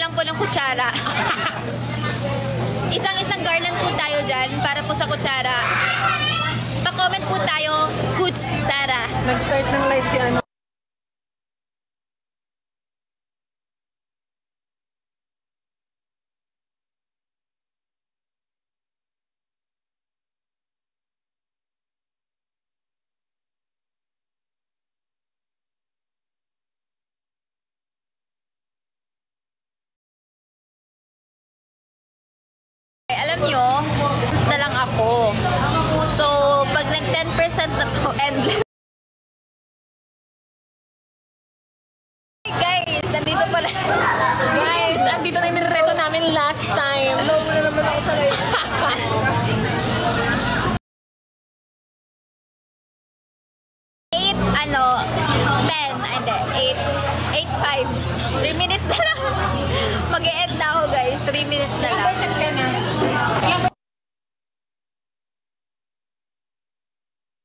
lang po ng kutsara. Isang garland po tayo dyan para po sa kutsara. Pa-comment po tayo, Kutsara. Nag-start ng live si ano. Alam nyo, na lang ako. So, pag nag 10% na to, endless. Guys, nandito pala. Guys, andito na yung nireto namin last time. Hello, muna naman ako sa live. 3 minutes na lang. Mag-e-end na ako, guys. 3 minutes na lang.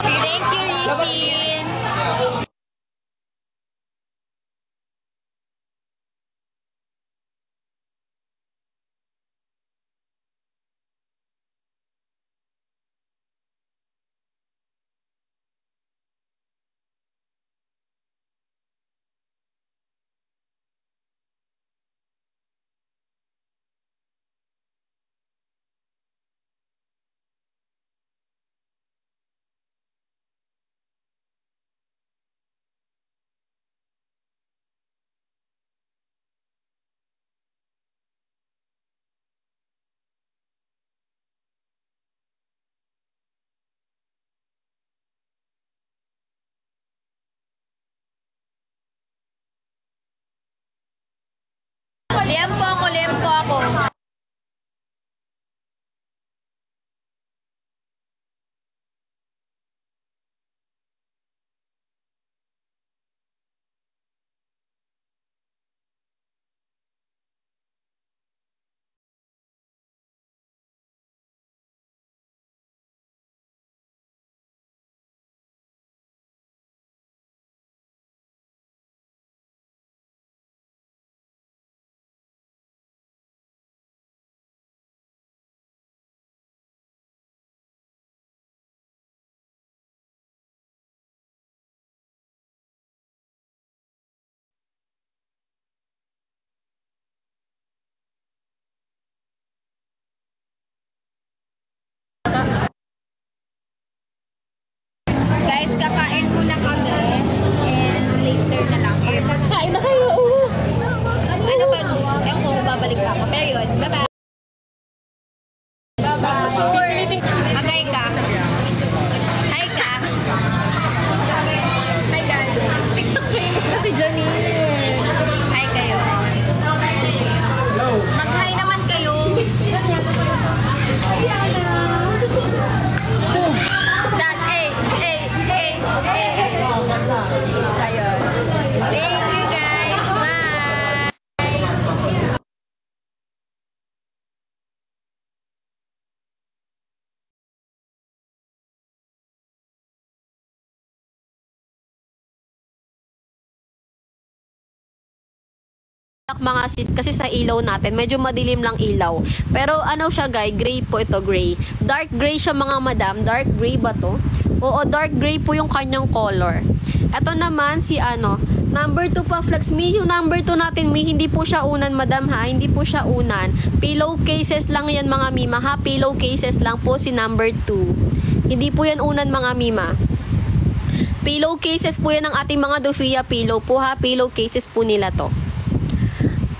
Thank you, Rishin. Liempo ako. Guys, kakain muna kami and later na lang. Kain na kayo. Ano pag, ewan ko, babalik pa ako. Pero yun, bye-bye. Ako sure. Magay ka. Hi ka. Hi guys. TikTok famous na si Janine. Hi kayo. Mag-hi naman kayo. Ayun. Thank you guys. Bye. Mga sis, kasi sa ilaw natin medyo madilim lang ilaw, pero ano siya guys, gray po ito, gray, dark gray siya mga madam. Dark gray ba to? Oo, dark gray po yung kanyang color. Ito naman si ano, number 2 pa Flex Me. Yung number 2 natin, Mi, hindi po siya unan madam ha, hindi po siya unan, pillow cases lang yan mga mima ha, pillow cases lang po si number 2, hindi po yan unan mga mima. Pillow cases po yan ng ating mga Dofia pillow po ha, pillow cases po nila to.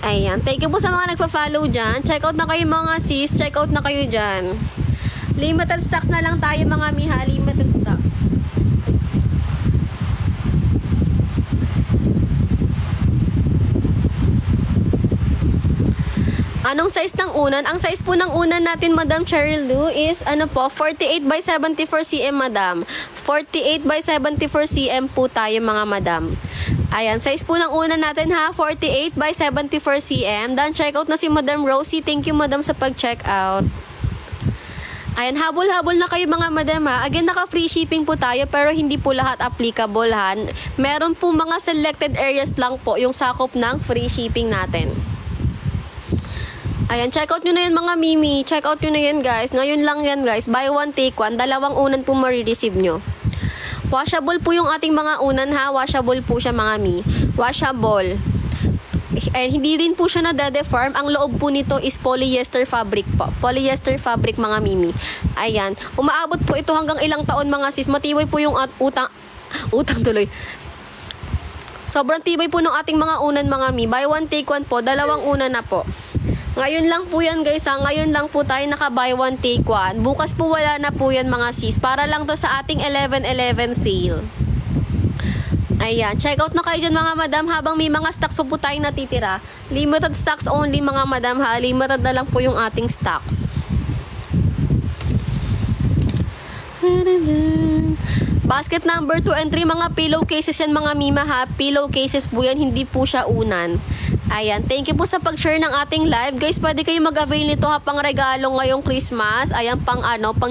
Ayan, thank you po sa mga nagpa-follow dyan. Check out na kayo mga sis, check out na kayo dyan. Limited stocks na lang tayo mga miha, limited stocks. Anong size ng unan? Ang size po ng unan natin, Madam Cheryl Lou, is ano po, 48 by 74 cm, Madam. 48 by 74 cm po tayo mga madam. Ayan, size po ng unan natin ha, 48 by 74 cm. Dan check out na si Madam Rosie. Thank you Madam sa pag-check out. Ayan, habol-habol na kayo mga madam ha. Again, naka-free shipping po tayo pero hindi po lahat applicable ha. Meron po mga selected areas lang po yung sakop ng free shipping natin. Ayan, check out nyo na yan mga mimi. Check out nyo na yan guys. Ngayon lang yan guys. Buy one, take one. Dalawang unan po marireceive nyo. Washable po yung ating mga unan ha. Washable po siya mga mi. Washable. And hindi rin po siya nade-deform. Ang loob po nito is polyester fabric po. Polyester fabric mga mimi. Ayan. Umaabot po ito hanggang ilang taon mga sis. Matibay po yung utang tuloy. Sobrang tibay po ng ating mga unan mga mi. Buy one, take one po. Dalawang unan na po. Ngayon lang po yan guys ha. Ngayon lang po tayo naka buy one take one. Bukas po wala na po yan mga sis. Para lang to sa ating 11/11 sale. Ayan. Check out na kayo dyan mga madam. Habang may mga stocks pa po tayong natitira. Limited stocks only mga madam ha. Limited na lang po yung ating stocks. Basket number 2 and 3 mga pillowcases yan mga mima ha. Pillowcases po yan. Hindi po siya unan. Ayan, thank you po sa pag-share ng ating live. Guys, pwede kayo mag-avail nito ha, pang regalo ngayong Christmas. Ayan, pang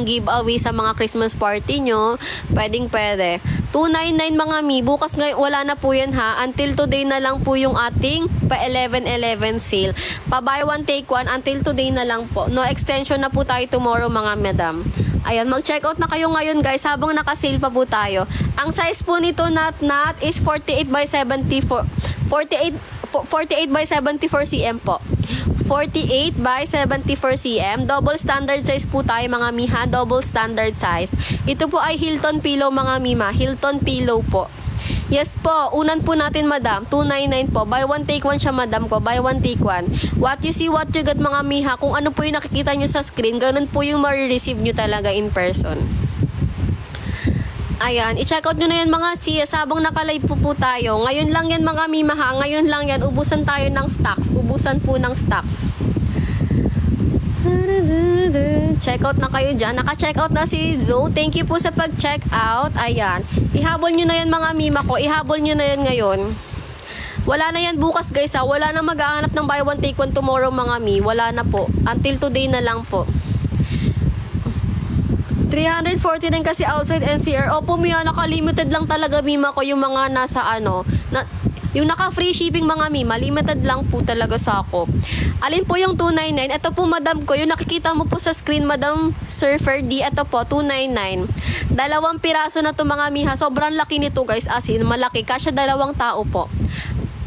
giveaway sa mga Christmas party nyo. Pwede. 299 mga mi. Bukas ngayon, wala na po yan ha. Until today na lang po yung ating pa 11/11 sale. Pa buy one, take one. Until today na lang po. No extension na po tayo tomorrow mga madam. Ayan, mag-check out na kayo ngayon guys habang naka-sale pa po tayo. Ang size po nito nat is 48/74 cm po. 48/74 cm. Double standard size po tayo mga miha. Double standard size. Ito po ay Hilton pillow mga mima. Hilton pillow po. Yes po. Unan po natin madam. 299 po. Buy one take one siya madam ko. Buy one take one. What you see, what you get mga miha. Kung ano po yung nakikita nyo sa screen, ganun po yung marireceive nyo talaga in person. Ayan, i-check out nyo na yan mga sis habang naka-live po tayo. Ngayon lang yan mga mima ha. Ngayon lang yan. Ubusan tayo ng stocks. Ubusan po ng stocks. Check out na kayo dyan. Naka-check out na si Zoe. Thank you po sa pag-check out. Ayan. Ihabol nyo na yan mga mima ko. Ihabol nyo na yan ngayon. Wala na yan bukas guys ha. Wala na mag-aanap ng buy one take one tomorrow mga mi. Wala na po. Until today na lang po. 340 din kasi outside NCR. Opo Mia, naka-limited lang talaga mima ko yung mga nasa yung naka-free shipping mga mima, limited lang po talaga sa ako. Alin po yung 299? Ito po madam ko, yung nakikita mo po sa screen madam Surfer D, ito po 299. Dalawang piraso na to mga miha. Sobrang laki nito guys, as in malaki. Kasya dalawang tao po.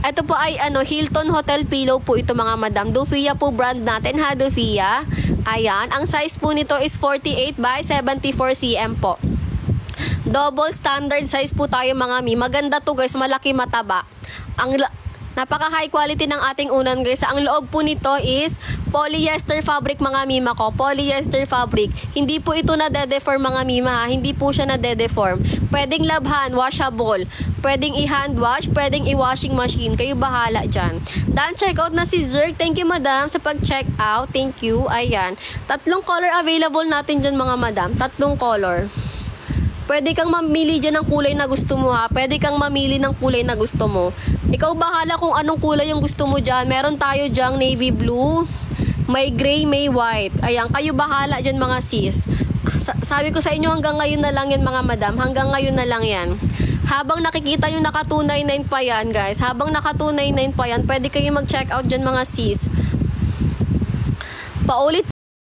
Ito po ay Hilton Hotel Pillow po ito mga madam. Dufia po brand natin ha, Dufia. Ayan, ang size po nito is 48/74 cm po. Double standard size po tayo mga mi. Maganda to guys, malaki mataba. Napaka high quality ng ating unan guys. Ang loob po nito is polyester fabric mga mima ko. Polyester fabric. Hindi po ito nade-deform mga mima ha. Hindi po siya nade-deform. Pwedeng labhan, washable. Pwedeng i-hand wash, pwedeng i-washing machine. Kayo bahala dyan. Dan, check out na si Zerg. Thank you madam sa pag-check out. Thank you. Ayan. 3 color available natin dyan mga madam. 3 color. Pwede kang mamili dyan ng kulay na gusto mo ha. Pwede kang mamili ng kulay na gusto mo. Ikaw bahala kung anong kulay yung gusto mo dyan. Meron tayo dyan navy blue, may gray, may white. Ayan, kayo bahala dyan mga sis. Sabi ko sa inyo hanggang ngayon na lang yan mga madam. Hanggang ngayon na lang yan. Habang nakikita yung naka 299 pa yan guys. Habang naka 299 pa yan, pwede kayo mag-check out dyan mga sis. Paulit